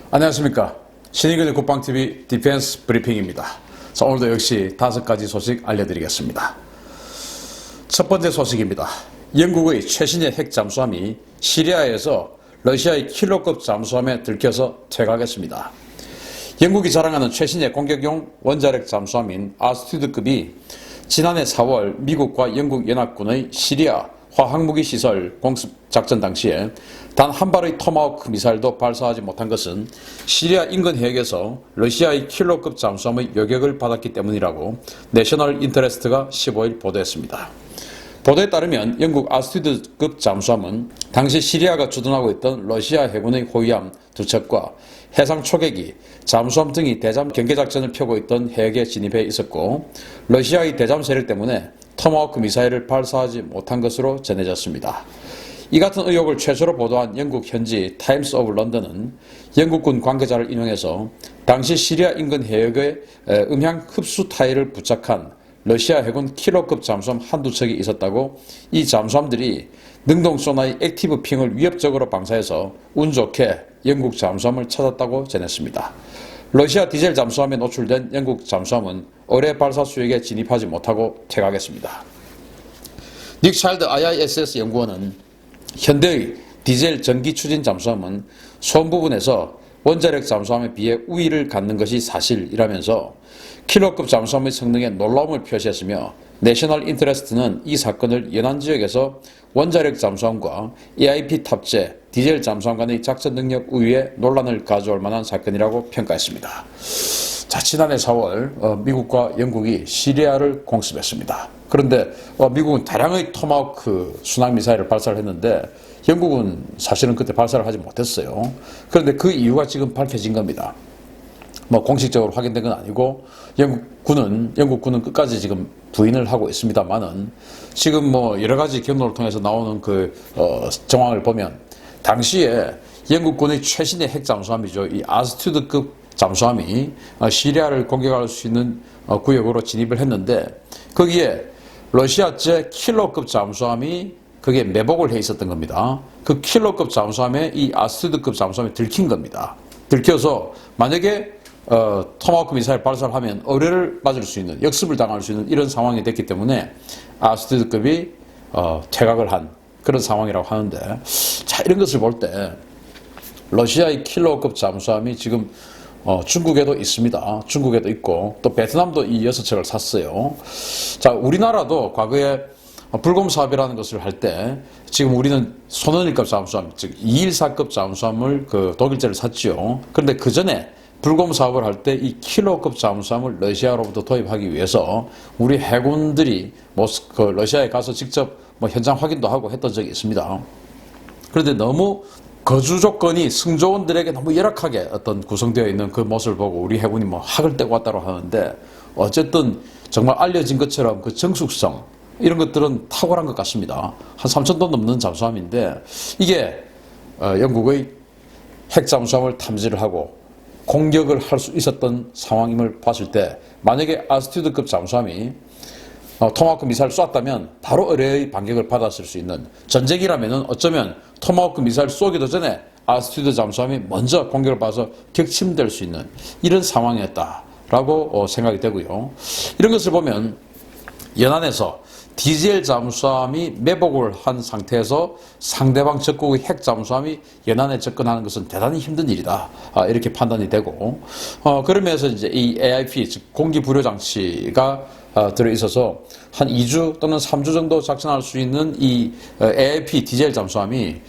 안녕하십니까. 신의균의 국방TV 디펜스 브리핑입니다. 자, 오늘도 역시 5가지 소식 알려드리겠습니다. 첫 번째 소식입니다. 영국의 최신의 핵 잠수함이 시리아에서 러시아의 킬러급 잠수함에 들켜서 퇴각했습니다. 영국이 자랑하는 최신의 공격용 원자력 잠수함인 아스투드급이 지난해 4월 미국과 영국 연합군의 시리아 화학무기 시설 공습 작전 당시에 단 한 발의 토마호크 미사일도 발사하지 못한 것은 시리아 인근 해역에서 러시아의 킬러급 잠수함의 요격을 받았기 때문이라고 내셔널 인터레스트가 15일 보도했습니다. 보도에 따르면 영국 아스투드급 잠수함은 당시 시리아가 주둔하고 있던 러시아 해군의 호위함 2척과 해상 초계기, 잠수함 등이 대잠 경계작전을 펴고 있던 해역에 진입해 있었고 러시아의 대잠 세력 때문에 토마호크 미사일을 발사하지 못한 것으로 전해졌습니다. 이 같은 의혹을 최초로 보도한 영국 현지 타임스 오브 런던은 영국군 관계자를 인용해서 당시 시리아 인근 해역에 음향 흡수 타일을 부착한 러시아 해군 킬러급 잠수함 한두 척이 있었다고, 이 잠수함들이 능동 소나의 액티브 핑을 위협적으로 방사해서 운 좋게 영국 잠수함을 찾았다고 전했습니다. 러시아 디젤 잠수함에 노출된 영국 잠수함은 어뢰 발사 수역에 진입하지 못하고 퇴각했습니다. 닉 차일드 IISS 연구원은 현대의 디젤 전기 추진 잠수함은 소음 부분에서 원자력 잠수함에 비해 우위를 갖는 것이 사실이라면서 킬러급 잠수함의 성능에 놀라움을 표시했으며, 내셔널 인터레스트는 이 사건을 연안 지역에서 원자력 잠수함과 AIP 탑재 디젤 잠수함 간의 작전 능력 우위에 논란을 가져올 만한 사건이라고 평가했습니다. 자, 지난해 4월 미국과 영국이 시리아를 공습했습니다. 그런데 미국은 다량의 토마호크 순항미사일을 발사를 했는데 영국은 사실은 그때 발사를 하지 못했어요. 그런데 그 이유가 지금 밝혀진 겁니다. 공식적으로 확인된 건 아니고 영국 군은 끝까지 지금 부인을 하고 있습니다만은, 지금 여러 가지 경로를 통해서 나오는 정황을 보면 당시에 영국군의 최신의 핵 잠수함이죠. 이 아스투드급 잠수함이 시리아를 공격할 수 있는 구역으로 진입을 했는데 거기에 러시아제 킬러급 잠수함이 거기에 매복을 해 있었던 겁니다. 그 킬러급 잠수함에 이 아스투드급 잠수함이 들킨 겁니다. 들켜서 만약에 토마호크 미사일 발사를 하면 어뢰를 맞을 수 있는, 역습을 당할 수 있는 이런 상황이 됐기 때문에 아스투드급이 퇴각을 한 그런 상황이라고 하는데, 자, 이런 것을 볼 때 러시아의 킬러급 잠수함이 지금 중국에도 있습니다. 중국에도 있고 또 베트남도 이 6척을 샀어요. 자, 우리나라도 과거에 불곰 사업이라는 것을 할 때 지금 우리는 손원일급 잠수함, 즉 214급 잠수함을 독일제를 샀죠. 그런데 그 전에 불곰 사업을 할 때 이 킬러급 잠수함을 러시아로부터 도입하기 위해서 우리 해군들이 러시아에 가서 직접 현장 확인도 하고 했던 적이 있습니다. 그런데 너무 거주 조건이 승조원들에게 너무 열악하게 구성되어 있는 그 모습을 보고 우리 해군이 학을 떼고 왔다고 하는데, 어쨌든 정말 알려진 것처럼 그 정숙성 이런 것들은 탁월한 것 같습니다. 한 3,000톤 넘는 잠수함인데 이게 영국의 핵 잠수함을 탐지를 하고 공격을 할 수 있었던 상황임을 봤을 때, 만약에 아스투드급 잠수함이 토마호크 미사일 쐈다면 바로 어뢰의 반격을 받았을 수 있는, 전쟁이라면은 어쩌면 토마호크 미사일 쏘기도 전에 아스투드 잠수함이 먼저 공격을 받아서 격침될 수 있는 이런 상황이었다라고 생각이 되고요. 이런 것을 보면 연안에서 디젤 잠수함이 매복을 한 상태에서 상대방 적국의 핵 잠수함이 연안에 접근하는 것은 대단히 힘든 일이다, 이렇게 판단이 되고, 그러면서 이제 이 AIP, 즉 공기 불요 장치가 들어있어서 한 2주 또는 3주 정도 작전할 수 있는 이 AIP 디젤 잠수함이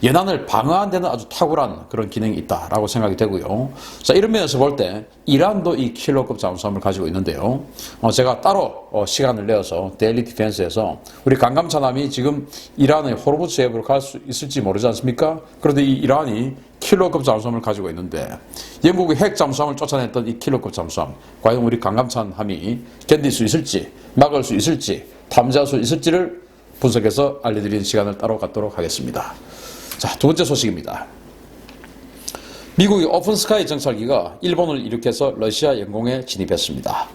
연안을 방어하는 데는 아주 탁월한 그런 기능이 있다라고 생각이 되고요. 자, 이런 면에서 볼 때 이란도 이 킬러급 잠수함을 가지고 있는데요. 제가 따로 시간을 내어서 데일리 디펜스에서 우리 강감차남이 지금 이란의 호르무즈 해협으로 갈 수 있을지 모르지 않습니까? 그런데 이 이란이 킬러급 잠수함을 가지고 있는데 영국의 핵 잠수함을 쫓아냈던 이 킬러급 잠수함, 과연 우리 강감찬함이 견딜 수 있을지, 막을 수 있을지, 탐지할 수 있을지를 분석해서 알려드리는 시간을 따로 갖도록 하겠습니다. 자, 두 번째 소식입니다. 미국의 오픈스카이 정찰기가 일본을 이륙해서 러시아 영공에 진입했습니다.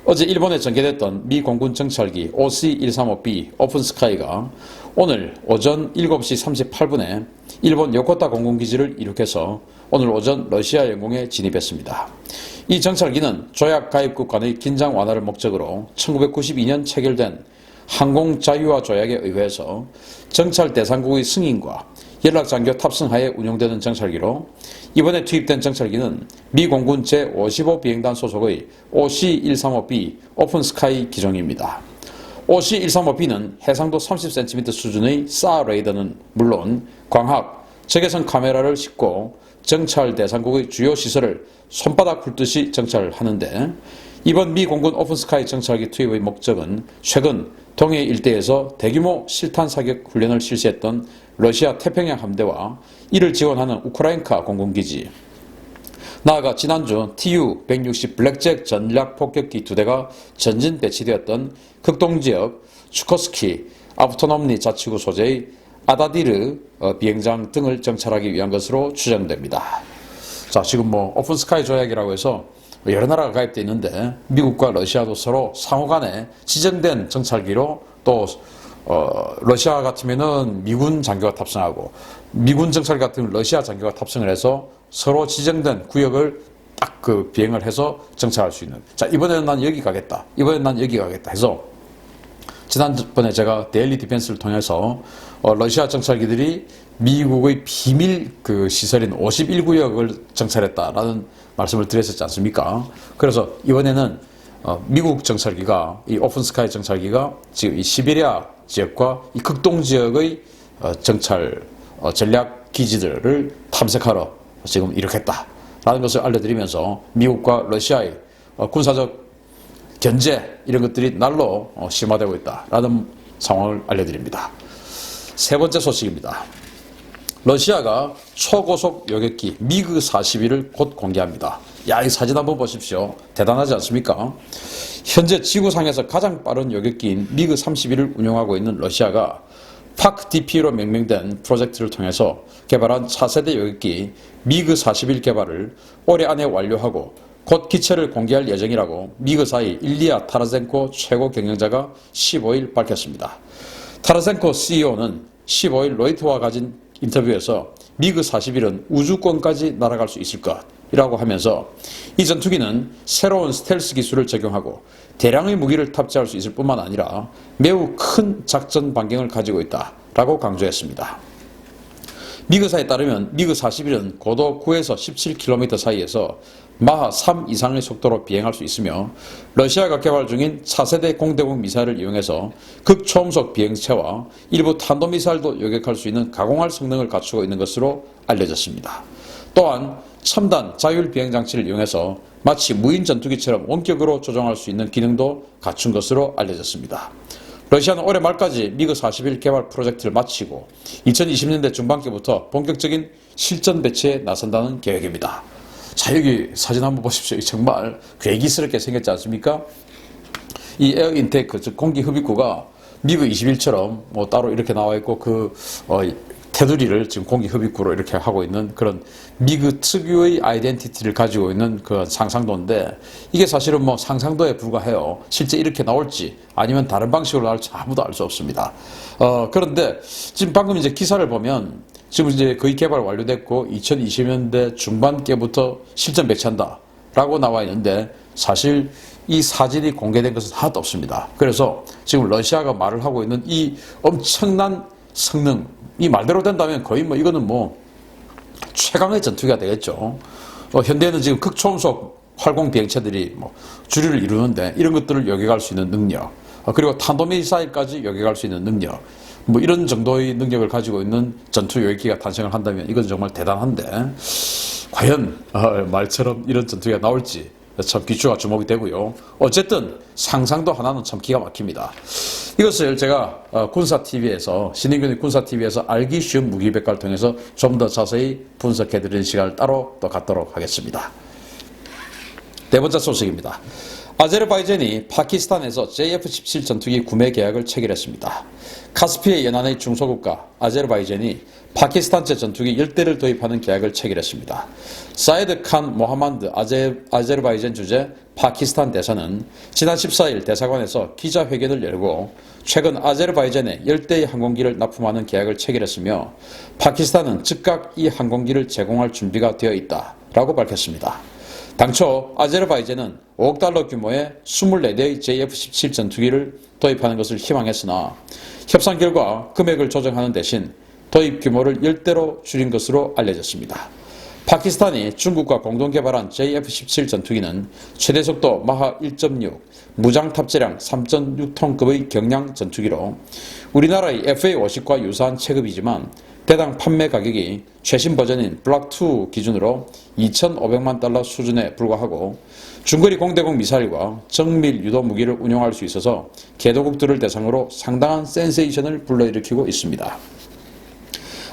어제 일본에 전개됐던 미 공군 정찰기 OC-135B 오픈스카이가 오늘 오전 7시 38분에 일본 요코타 공군기지를 이륙해서 오늘 오전 러시아 영공에 진입했습니다. 이 정찰기는 조약 가입국 간의 긴장 완화를 목적으로 1992년 체결된 항공자유화 조약에 의해서 정찰 대상국의 승인과 연락장교 탑승하에 운용되는 정찰기로 이번에 투입된 정찰기는 미 공군 제55 비행단 소속의 OC-135B 오픈스카이 기종입니다. OC-135B는 해상도 30cm 수준의 사 레이더는 물론 광학, 적외선 카메라를 싣고 정찰 대상국의 주요 시설을 손바닥 훑듯이 정찰하는데 이번 미 공군 오픈스카이 정찰기 투입의 목적은 최근 동해 일대에서 대규모 실탄 사격 훈련을 실시했던 러시아 태평양 함대와 이를 지원하는 우크라이나 공군기지, 나아가 지난주 Tu-160 블랙잭 전략 폭격기 2대가 전진 배치되었던 극동지역 추코스키 아우토놈리 자치구 소재의 아다디르 비행장 등을 정찰하기 위한 것으로 추정됩니다. 자, 지금 뭐 오픈스카이 조약이라고 해서 여러 나라가 가입되어 있는데 미국과 러시아도 서로 상호 간에 지정된 정찰기로 또 러시아 같으면은 미군 장교가 탑승하고 미군 정찰기 같으면 러시아 장교가 탑승을 해서 서로 지정된 구역을 딱 그 비행을 해서 정찰할 수 있는. 자, 이번에는 난 여기 가겠다. 이번에는 난 여기 가겠다 해서 지난번에 제가 데일리 디펜스를 통해서 러시아 정찰기들이 미국의 비밀 그 시설인 51구역을 정찰했다라는 말씀을 드렸었지 않습니까? 그래서 이번에는 미국 정찰기가 이 오픈스카이 정찰기가 지금 이 시베리아 지역과 이 극동 지역의 정찰 전략 기지들을 탐색하러 지금 이륙했다라는 것을 알려드리면서 미국과 러시아의 군사적 견제 이런 것들이 날로 심화되고 있다라는 상황을 알려드립니다. 세 번째 소식입니다. 러시아가 초고속 요격기 미그 41을 곧 공개합니다. 야, 이 사진 한번 보십시오. 대단하지 않습니까? 현재 지구상에서 가장 빠른 요격기인 미그 31을 운용하고 있는 러시아가 팍DP로 명명된 프로젝트를 통해서 개발한 차세대 요격기 미그 41 개발을 올해 안에 완료하고 곧 기체를 공개할 예정이라고 미그사의 일리아 타라젠코 최고 경영자가 15일 밝혔습니다. 타라젠코 CEO는 15일 로이터와 가진 인터뷰에서 미그 41은 우주권까지 날아갈 수 있을 것이라고 하면서 이 전투기는 새로운 스텔스 기술을 적용하고 대량의 무기를 탑재할 수 있을 뿐만 아니라 매우 큰 작전 반경을 가지고 있다라고 강조했습니다. 미그사에 따르면 미그 41은 고도 9에서 17km 사이에서 마하 3 이상의 속도로 비행할 수 있으며 러시아가 개발 중인 차세대 공대공 미사일을 이용해서 극초음속 비행체와 일부 탄도미사일도 요격할 수 있는 가공할 성능을 갖추고 있는 것으로 알려졌습니다. 또한 첨단 자율 비행장치를 이용해서 마치 무인 전투기처럼 원격으로 조종할 수 있는 기능도 갖춘 것으로 알려졌습니다. 러시아는 올해 말까지 미그 41 개발 프로젝트를 마치고 2020년대 중반기부터 본격적인 실전 배치에 나선다는 계획입니다. 자, 여기 사진 한번 보십시오. 정말 괴기스럽게 생겼지 않습니까? 이 에어 인테이크, 즉 공기 흡입구가 미그 21처럼 뭐 따로 이렇게 나와 있고 테두리를 지금 공기 흡입구로 이렇게 하고 있는 그런 미그 특유의 아이덴티티를 가지고 있는 그 상상도인데 이게 사실은 뭐 상상도에 불과해요. 실제 이렇게 나올지 아니면 다른 방식으로 나올지 아무도 알 수 없습니다. 그런데 지금 방금 이제 기사를 보면 지금 이제 거의 개발 완료됐고 2020년대 중반께부터 실전 배치한다라고 나와 있는데 사실 이 사진이 공개된 것은 하나도 없습니다. 그래서 지금 러시아가 말을 하고 있는 이 엄청난 성능, 이 말대로 된다면 거의 뭐 이거는 뭐 최강의 전투기가 되겠죠. 현대는 지금 극초음속 활공 비행체들이 뭐 주류를 이루는데 이런 것들을 요격할 수 있는 능력, 그리고 탄도미사일까지 요격할 수 있는 능력, 뭐 이런 정도의 능력을 가지고 있는 전투 요격기가 탄생을 한다면 이건 정말 대단한데 과연 말처럼 이런 전투기가 나올지 참 귀추가 주목이 되고요. 어쨌든 상상도 하나는 참 기가 막힙니다. 이것을 제가 군사TV에서 신인균의 군사TV에서 알기 쉬운 무기백과를 통해서 좀 더 자세히 분석해드리는 시간을 따로 또 갖도록 하겠습니다. 네 번째 소식입니다. 아제르바이잔이 파키스탄에서 JF-17 전투기 구매 계약을 체결했습니다. 카스피해 연안의 중소국가 아제르바이잔이 파키스탄제 전투기 10대를 도입하는 계약을 체결했습니다. 사이드 칸 모하만드 아제르바이잔 주재 파키스탄 대사는 지난 14일 대사관에서 기자회견을 열고 최근 아제르바이잔에 10대의 항공기를 납품하는 계약을 체결했으며 파키스탄은 즉각 이 항공기를 제공할 준비가 되어 있다라고 밝혔습니다. 당초 아제르바이잔은 5억 달러 규모의 24대의 JF-17 전투기를 도입하는 것을 희망했으나 협상 결과 금액을 조정하는 대신 도입 규모를 10대로 줄인 것으로 알려졌습니다. 파키스탄이 중국과 공동 개발한 JF-17 전투기는 최대 속도 마하 1.6, 무장 탑재량 3.6톤급의 경량 전투기로 우리나라의 FA-50과 유사한 체급이지만 대당 판매 가격이 최신 버전인 블락2 기준으로 2,500만 달러 수준에 불과하고 중거리 공대공 미사일과 정밀 유도 무기를 운용할 수 있어서 개도국들을 대상으로 상당한 센세이션을 불러일으키고 있습니다.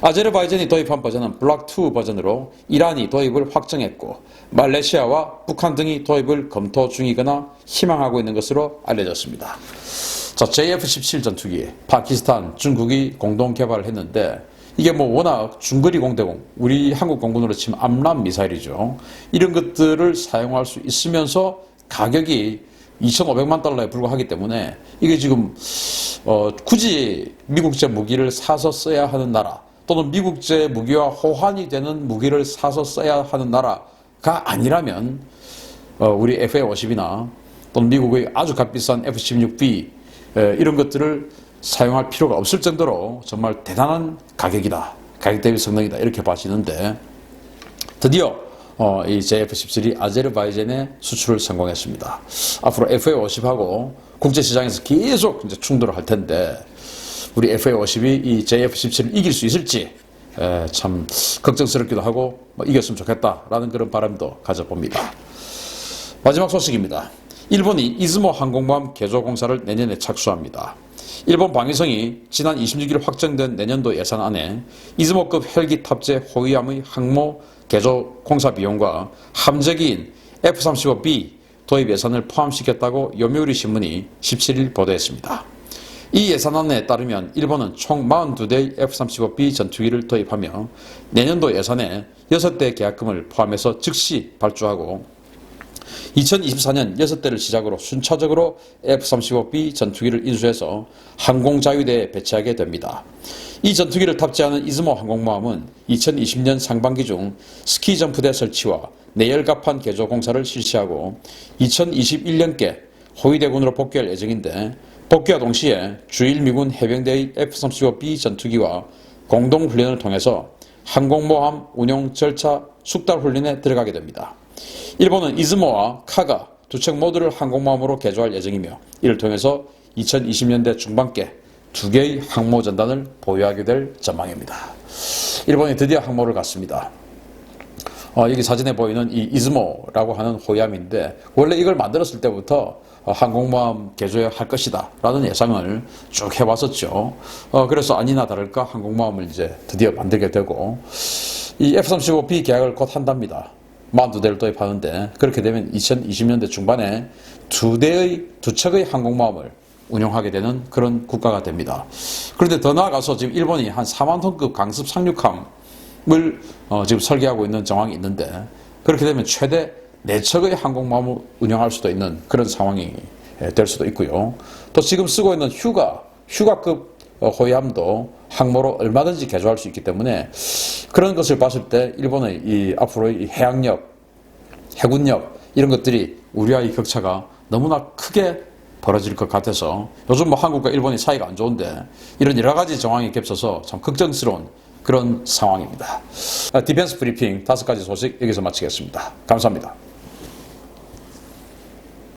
아제르바이잔이 도입한 버전은 블락2 버전으로 이란이 도입을 확정했고 말레이시아와 북한 등이 도입을 검토 중이거나 희망하고 있는 것으로 알려졌습니다. 자, JF-17 전투기 파키스탄, 중국이 공동 개발을 했는데 이게 뭐 워낙 중거리 공대공, 우리 한국 공군으로 치면 암람 미사일이죠. 이런 것들을 사용할 수 있으면서 가격이 2,500만 달러에 불과하기 때문에 이게 지금 굳이 미국제 무기를 사서 써야 하는 나라 또는 미국제 무기와 호환이 되는 무기를 사서 써야 하는 나라가 아니라면 우리 FA-50이나 또는 미국의 아주 값비싼 F-16B 이런 것들을 사용할 필요가 없을 정도로 정말 대단한 가격이다. 가격 대비 성능이다. 이렇게 봐지는데 드디어 이 JF-17이 아제르바이잔에 수출을 성공했습니다. 앞으로 FA-50하고 국제시장에서 계속 이제 충돌을 할 텐데 우리 FA-50이 이 JF-17을 이길 수 있을지 참 걱정스럽기도 하고 이겼으면 좋겠다라는 그런 바람도 가져봅니다. 마지막 소식입니다. 일본이 이즈모 항공모함 개조 공사를 내년에 착수합니다. 일본 방위성이 지난 26일 확정된 내년도 예산안에 이즈모급 헬기 탑재 호위함의 항모 개조 공사 비용과 함재기인 F-35B 도입 예산을 포함시켰다고 요미우리 신문이 17일 보도했습니다. 이 예산안에 따르면 일본은 총 42대의 F-35B 전투기를 도입하며 내년도 예산에 6대 계약금을 포함해서 즉시 발주하고 2024년 6대를 시작으로 순차적으로 F-35B 전투기를 인수해서 항공자위대에 배치하게 됩니다. 이 전투기를 탑재하는 이즈모 항공모함은 2020년 상반기 중 스키점프대 설치와 내열갑판 개조 공사를 실시하고 2021년께 호위대군으로 복귀할 예정인데 복귀와 동시에 주일 미군 해병대의 F-35B 전투기와 공동훈련을 통해서 항공모함 운용 절차 숙달 훈련에 들어가게 됩니다. 일본은 이즈모와 카가 두 척 모두를 항공모함으로 개조할 예정이며 이를 통해서 2020년대 중반께 2개의 항모 전단을 보유하게 될 전망입니다. 일본이 드디어 항모를 갖습니다. 여기 사진에 보이는 이 이즈모라고 하는 호위함인데 원래 이걸 만들었을 때부터 항공모함 개조할 것이다 라는 예상을 쭉 해왔었죠. 그래서 아니나 다를까 항공모함을 이제 드디어 만들게 되고 이 F-35B 계약을 곧 한답니다. 42대를 도입하는데 그렇게 되면 2020년대 중반에 두 척의 항공모함을 운용하게 되는 그런 국가가 됩니다. 그런데 더 나아가서 지금 일본이 한 4만 톤급 강습 상륙함을 지금 설계하고 있는 정황이 있는데 그렇게 되면 최대 4척의 항공모함을 운영할 수도 있는 그런 상황이 될 수도 있고요. 또 지금 쓰고 있는 휴가급 호위함도 항모로 얼마든지 개조할 수 있기 때문에 그런 것을 봤을 때 일본의 이 앞으로의 해양력, 해군력 이런 것들이 우리와의 격차가 너무나 크게 벌어질 것 같아서 요즘 한국과 일본이 사이가 안 좋은데 이런 여러 가지 정황이 겹쳐서 참 걱정스러운 그런 상황입니다. 디펜스 브리핑 5가지 소식 여기서 마치겠습니다. 감사합니다.